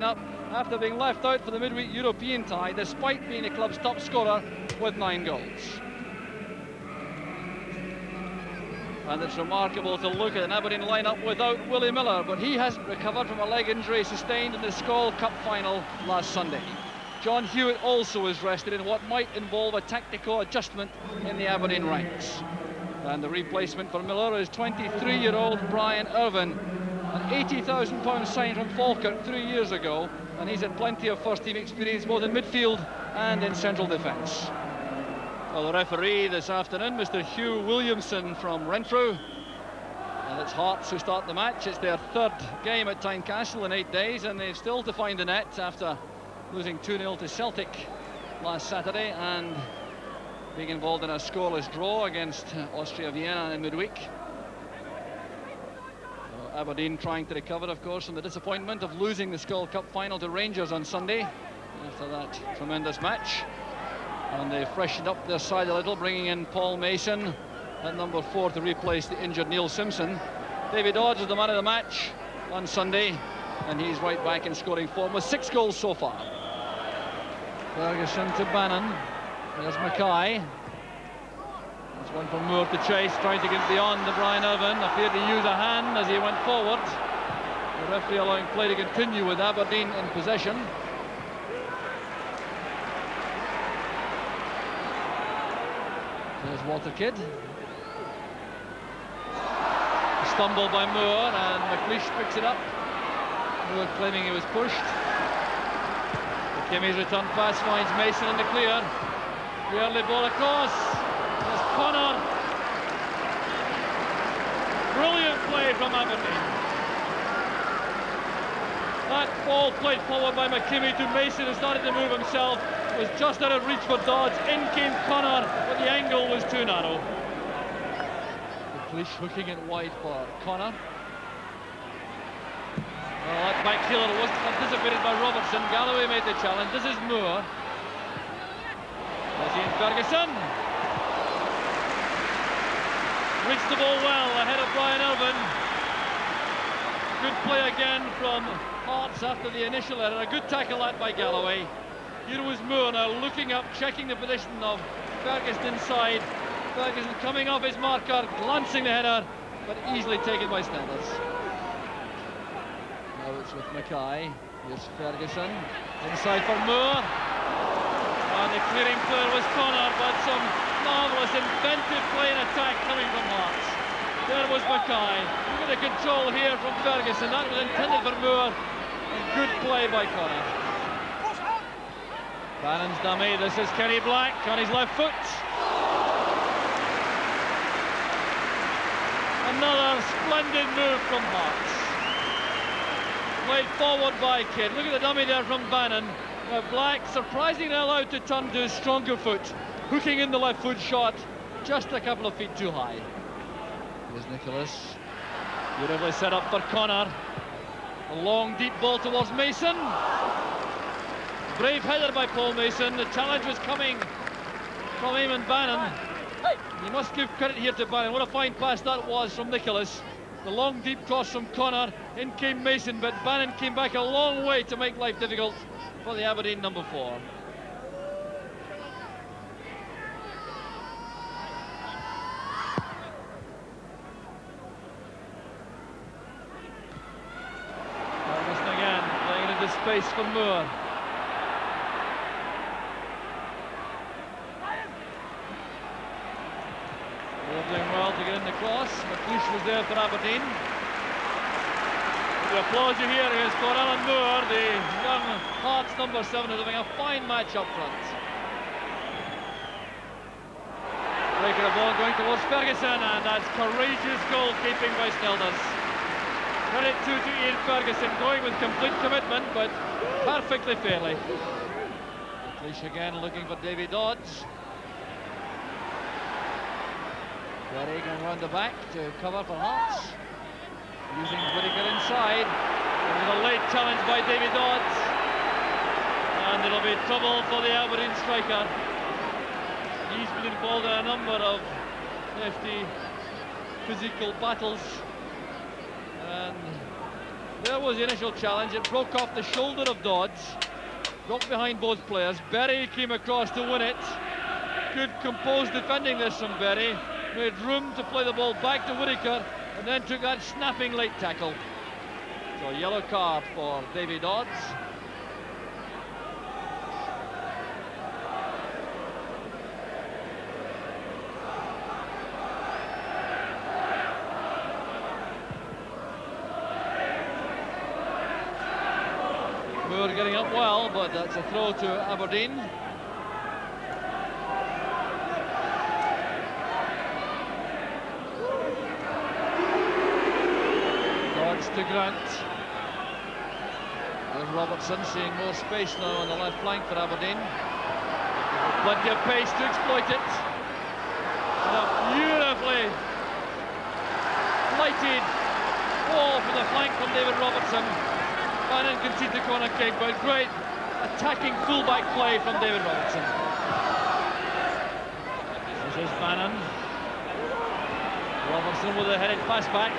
Up after being left out for the midweek European tie despite being the club's top scorer with 9 goals. And it's remarkable to look at an Aberdeen lineup without Willie Miller, but he hasn't recovered from a leg injury sustained in the Skol Cup final last Sunday. John Hewitt also is rested in what might involve a tactical adjustment in the Aberdeen ranks. And the replacement for Miller is 23-year-old Brian Irvine, an £80,000 sign from Falkirk 3 years ago, and he's had plenty of first-team experience both in midfield and in central defence. Well, the referee this afternoon, Mr. Hugh Williamson from Renfrew, and it's Hearts who start the match. It's their third game at Tynecastle in 8 days, and they've still to find the net after losing 2-0 to Celtic last Saturday and being involved in a scoreless draw against Austria Vienna in midweek. Aberdeen trying to recover, of course, from the disappointment of losing the Skol Cup final to Rangers on Sunday after that tremendous match. And they freshened up their side a little, bringing in Paul Mason at number 4 to replace the injured Neil Simpson. David Dodds was the man of the match on Sunday, and he's right back in scoring form with 6 goals so far. Ferguson to Bannon. There's Mackay. There's one from Moore to chase, trying to get beyond the Brian Irvine. Appeared to use a hand as he went forward. The referee allowing play to continue with Aberdeen in possession. There's Walter Kidd. A stumble by Moore, and McLeish picks it up. Moore claiming he was pushed. McKimmy's return pass finds Mason in the clear. Early ball across. There's Connor. Brilliant play from Aberdeen. That ball played forward by McKimmy to Mason, who started to move himself. Was just out of reach for Dodds. In came Connor, but the angle was too narrow. McLeish hooking it wide for Connor. Well, that back heeler wasn't anticipated by Robertson. Galloway made the challenge. This is Moore. Ian Ferguson. Reached the ball well ahead of Brian Irvine. Good play again from Hearts after the initial error. A good tackle that by Galloway. Here was Moore now looking up, checking the position of Ferguson inside. Ferguson coming off his marker, glancing the header, but easily taken by Snellers. Now it's with Mackay. Here's Ferguson. Inside for Moore. And the clearing player was Connor, but some marvellous inventive play and attack coming from Hearts. There was Mackay. Look at the control here from Ferguson. That was intended for Moore. And good play by Connor. Bannon's dummy. This is Kenny Black on his left foot. Another splendid move from Hearts. Played forward by Kidd. Look at the dummy there from Bannon. Black surprisingly allowed to turn to his stronger foot, hooking in the left foot shot just a couple of feet too high. Here's Nicholas, beautifully set up for Connor. A long deep ball towards Mason. Brave header by Paul Mason. The challenge was coming from Eamon Bannon. You must give credit here to Bannon. What a fine pass that was from Nicholas. The long deep cross from Connor. In came Mason, but Bannon came back a long way to make life difficult for the Aberdeen number 4. Ferguson again, playing it into space for Moore. Moore doing well to get in the cross. McLeish was there for Aberdeen. The applause you hear is for Alan Moore, the young Hearts number 7, who's having a fine match up front. Breaking the ball going towards Ferguson, and that's courageous goalkeeping by Snellers. Credit to Ian Ferguson, going with complete commitment, but perfectly fairly. McLeish again looking for Davy Dodds. Derry going round the back to cover for Hearts. Using Whittaker inside. There's a late challenge by Davy Dodds. And it'll be trouble for the Aberdeen striker. He's been involved in a number of hefty physical battles. And There was the initial challenge. It broke off the shoulder of Dodds. Got behind both players. Berry came across to win it. Good composed defending this from Berry. Made room to play the ball back to Whittaker, and then took that snapping late tackle. So a yellow card for Davy Dodds. Moore getting up well, but that's a throw to Aberdeen. Dodds to Grant. There's Robertson seeing more space now on the left flank for Aberdeen. Plenty of pace to exploit it. And a beautifully lighted ball from the flank from David Robertson. Bannon conceded the corner kick, but great attacking fullback play from David Robertson. This is Bannon. Robertson with a headed pass back.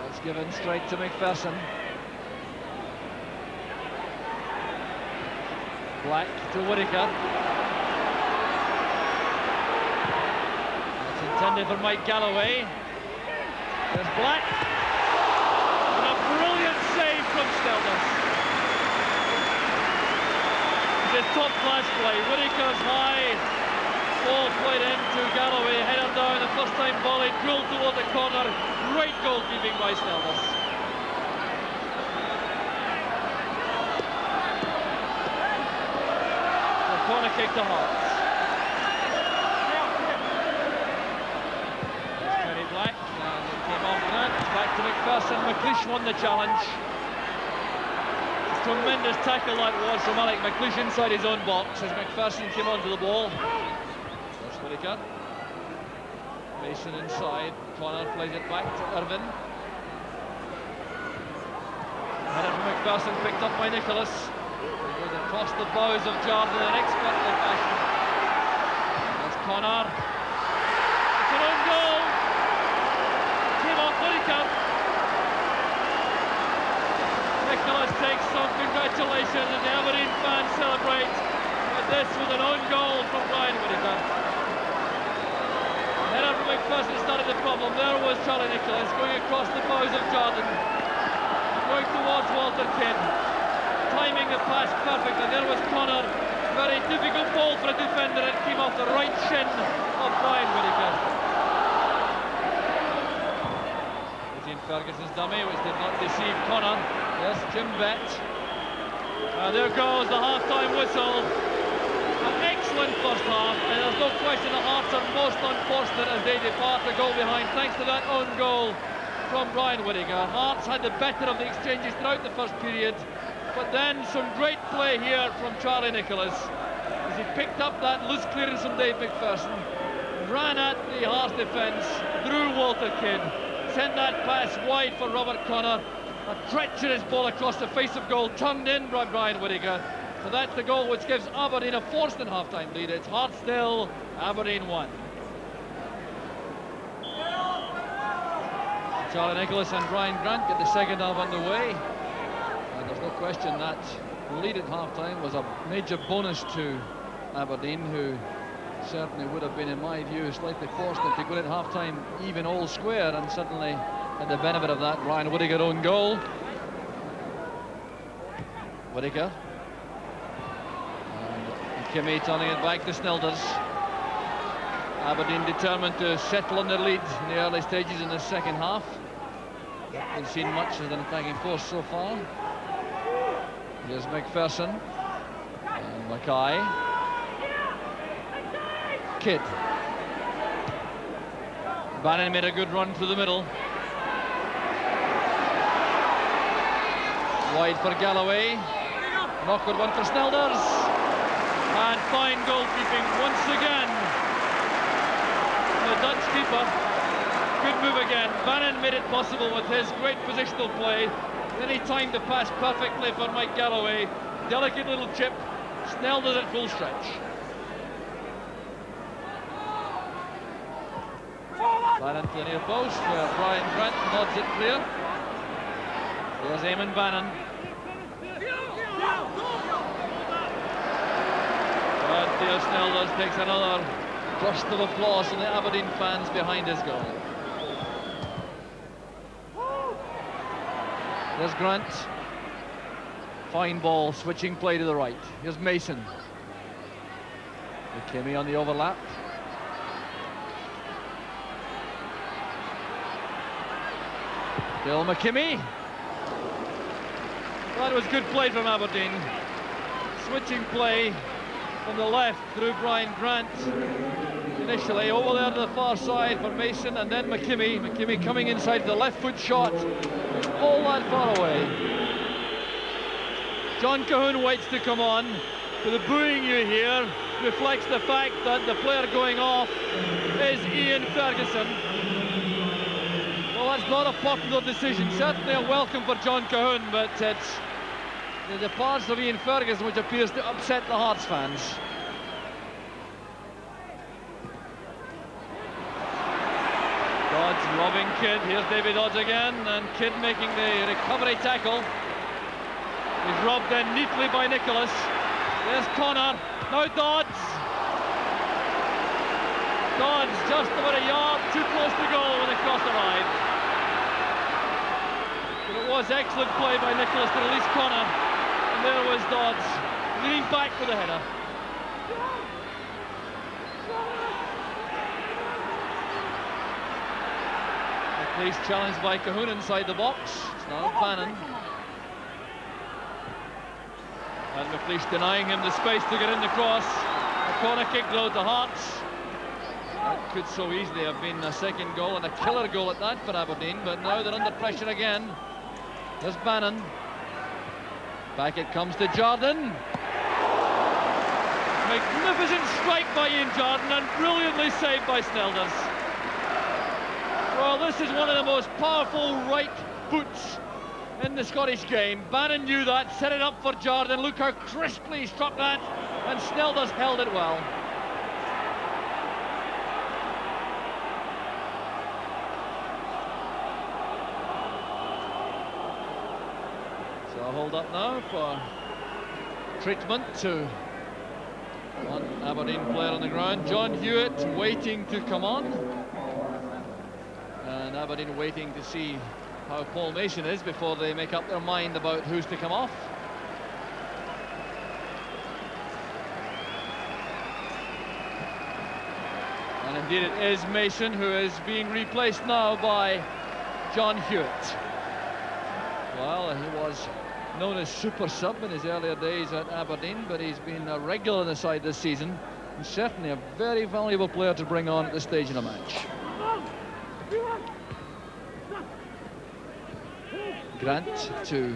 That's given straight to McPherson. Black to Whittaker. It's intended for Mike Galloway. There's Black, and a brilliant save from Snelders. It's a top-class play. Whittaker's high ball played into Galloway, header down, the first time volley drilled toward the corner. Great goalkeeping by Snelders. The corner kick to Hearts. There's Kenny Black. Back to McPherson. McLeish won the challenge. Tremendous tackle that was from Alec McLeish inside his own box as McPherson came onto the ball. That's Whittaker. Mason inside. Connor plays it back to Irvin. Header from McPherson picked up by Nicholas. He goes across the bows of Jordan in expertly fashion. That's Connor. It's an own goal. Nicholas takes some congratulations and the Aberdeen fans celebrate, but this was an own goal from Brian Whittaker. Header from McPherson started the problem. There was Charlie Nicholas going across the bows of Jordan, going towards Walter Kidd, timing the pass perfectly. There was Connor, very difficult ball for a defender. It came off the right shin of Brian Whittaker. Ferguson's dummy, which did not deceive Connor. Yes, Jim Bett. There goes the half-time whistle. An excellent first half, and there's no question the Hearts are most unfortunate as they depart the goal behind, thanks to that own goal from Brian Whittaker. Hearts had the better of the exchanges throughout the first period, but then some great play here from Charlie Nicholas as he picked up that loose clearance from Dave McPherson, ran at the Hearts defence, through Walter Kidd, sent that pass wide for Robert Connor. A treacherous ball across the face of goal, turned in by Brian Whittaker. So that's the goal which gives Aberdeen a forced and half-time lead. It's Hearts 0, Aberdeen 1. Charlie Nicholas and Brian Grant get the second half underway. And there's no question that lead at half-time was a major bonus to Aberdeen, who certainly would have been, in my view, slightly fortunate to go at half-time even all square, and suddenly had the benefit of that Ryan Whittaker own goal. Whittaker. And Kimmy turning it back to Snelders. Aberdeen determined to settle on their lead in the early stages in the second half. Haven't seen much as an attacking force so far. Here's McPherson. And Mackay. Kidd. Bannon made a good run through the middle. Wide for Galloway. An awkward one for Snelders. And fine goalkeeping once again. The Dutch keeper. Good move again. Bannon made it possible with his great positional play. Then he timed the pass perfectly for Mike Galloway. Delicate little chip. Snelders at full stretch. Bannon to the near post, where Brian Grant nods it clear. There's Eamon Bannon. But Theo Snelders takes another burst of applause from the Aberdeen fans behind his goal. There's Grant. Fine ball, switching play to the right. Here's Mason. McKimmie on the overlap. Bill McKimmie. That was good play from Aberdeen. Switching play from the left through Brian Grant. Initially over there to the far side for Mason, and then McKimmie. McKimmie coming inside the left foot shot. All that far away. John Cahoon waits to come on, but the booing you hear reflects the fact that the player going off is Ian Ferguson. Well, that's not a popular decision, certainly a welcome for John Cahoon, but it's the parts of Ian Ferguson which appears to upset the Hearts fans. Dodds robbing Kidd. Here's David Dodds again, and Kidd making the recovery tackle. He's robbed in neatly by Nicholas. There's Connor. Now Dodds. Dodds just about a yard too close to goal when the cross arrived. But it was excellent play by Nicholas to release Connor. And there was Dodds leaning back for the header. Police challenged by Cahoon inside the box. It's now Bannon. And McLeish denying him the space to get in the cross. A corner kick though to Hearts. That could so easily have been a second goal, and a killer goal at that for Aberdeen, but now they're under pressure again. There's Bannon. Back it comes to Jordan. Magnificent strike by Ian Jordan, and brilliantly saved by Snelders. Well, this is one of the most powerful right boots in the Scottish game. Bannon knew that, set it up for Jordan. Look how crisply he struck that, and Snelders held it well. So a hold up now for treatment to one Aberdeen player on the ground. John Hewitt waiting to come on. And Aberdeen waiting to see how Paul Mason is before they make up their mind about who's to come off. And indeed it is Mason who is being replaced now by John Hewitt. Well, he was known as super sub in his earlier days at Aberdeen, but he's been a regular in the side this season. He's certainly a very valuable player to bring on at this stage in a match. Grant to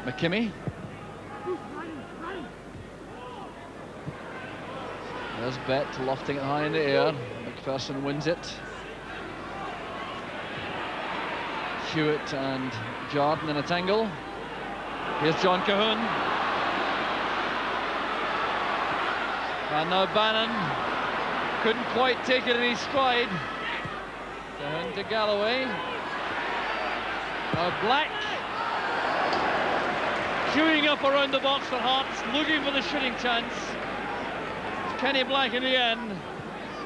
McKimmie. There's Bet lofting it high in the air. McPherson wins it. Hewitt and Jordan in a tangle. Here's John Cahoon. And now Bannon couldn't quite take it in his stride. Cahoon to Galloway. Now Black queuing up around the box for Hearts, looking for the shooting chance. It's Kenny Black in the end.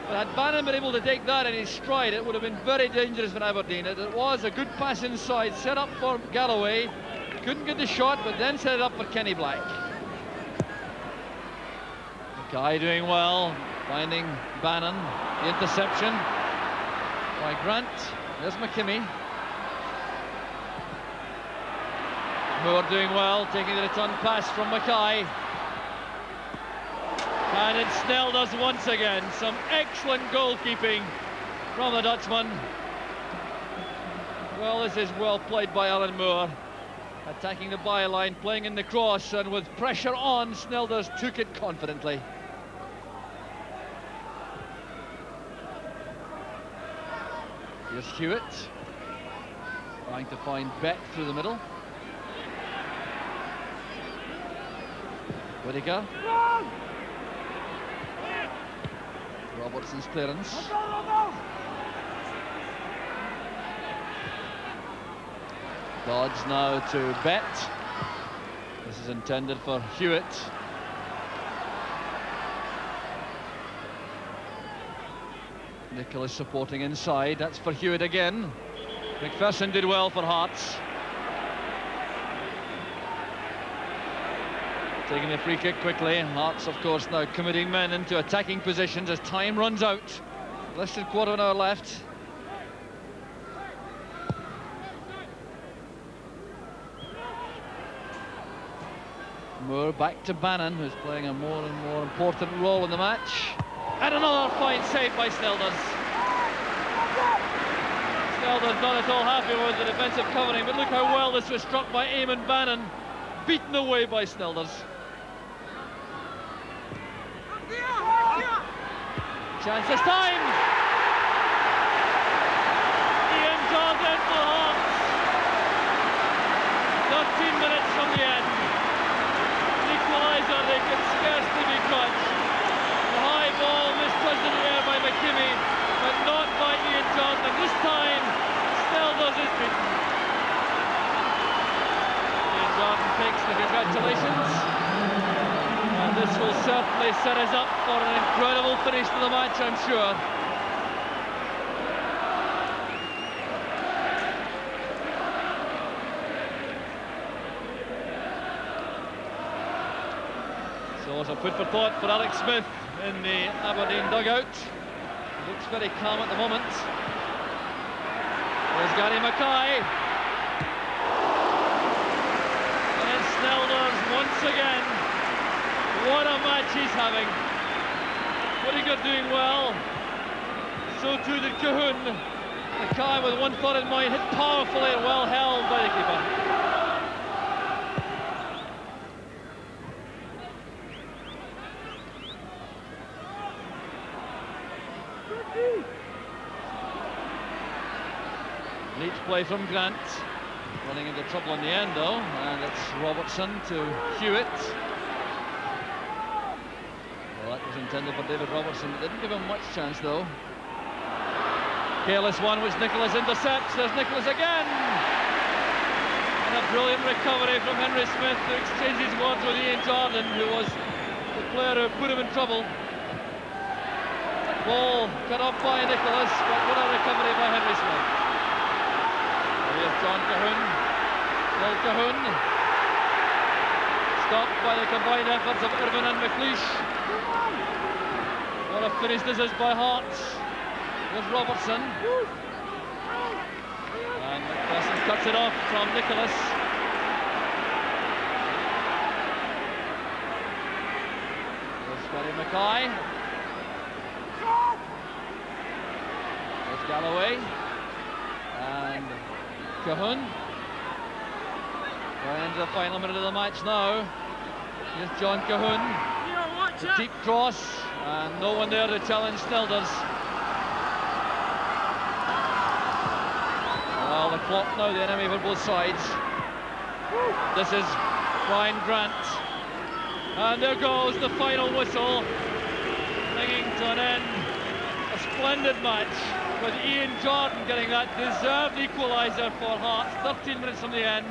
But had Bannon been able to take that in his stride, it would have been very dangerous for Aberdeen. It was a good pass inside, set up for Galloway. Couldn't get the shot, but then set it up for Kenny Black. Mackay doing well, finding Bannon. The interception by Grant. There's McKimmie. Moore doing well, taking the return pass from Mackay. And it's Snelders once again. Some excellent goalkeeping from the Dutchman. Well, this is well played by Alan Moore. Attacking the byline, playing in the cross, and with pressure on, Snelders took it confidently. Here's Hewitt, trying to find Bet through the middle. Whittaker. Robertson's clearance. Dodds now to Bet. This is intended for Hewitt. Nicholas supporting inside. That's for Hewitt again. McPherson did well for Hearts. Taking the free kick quickly. Hearts, of course, now committing men into attacking positions as time runs out. Less than quarter of an hour left. Moore back to Bannon, who's playing a more and more important role in the match. And another fine save by Snelders. Snelders not at all happy with the defensive covering, but look how well this was struck by Eamon Bannon. Beaten away by Snelders. Chance this time. Ian Jordan for Hearts. 13 minutes from the end. Equaliser, they could scarcely be caught. The high ball misjudged in the air by McKimmie, but not by Ian Jordan. This time, Snelders is beaten. Ian Jordan takes the congratulations. And this will certainly set us up for an incredible finish to the match, I'm sure. So it's a food for thought for Alex Smith in the Aberdeen dugout. He looks very calm at the moment. There's Gary Mackay. And it's Snelders once again. What a match he's having. Whittaker doing well. So too did Cahoon. Mackay with one thought in mind, hit powerfully and well held by the keeper. Neat play from Grant. Running into trouble in the end though, and it's Robertson to Hewitt. Well, that was intended for David Robertson. It didn't give him much chance though. Careless one which Nicholas intercepts. There's Nicholas again. And a brilliant recovery from Henry Smith, who exchanges words with Ian Jordan, who was the player who put him in trouble. Ball cut off by Nicholas, but what a recovery by Henry Smith. Here's John Cahoon. Phil Cahoon. Stopped by the combined efforts of Irvin and McLeish. What a finish this is by Hearts. There's Robertson. And McPherson cuts it off from Nicholas. There's Gary Mackay. There's Galloway. And Cahoon. We're into the final minute of the match now. Here's John Cahoon. The deep cross, and no one there to challenge Snelders. Well, the clock now the enemy for both sides. This is Brian Grant. And there goes the final whistle, bringing to an end a splendid match, with Ian Jordan getting that deserved equaliser for Hearts 13 minutes from the end.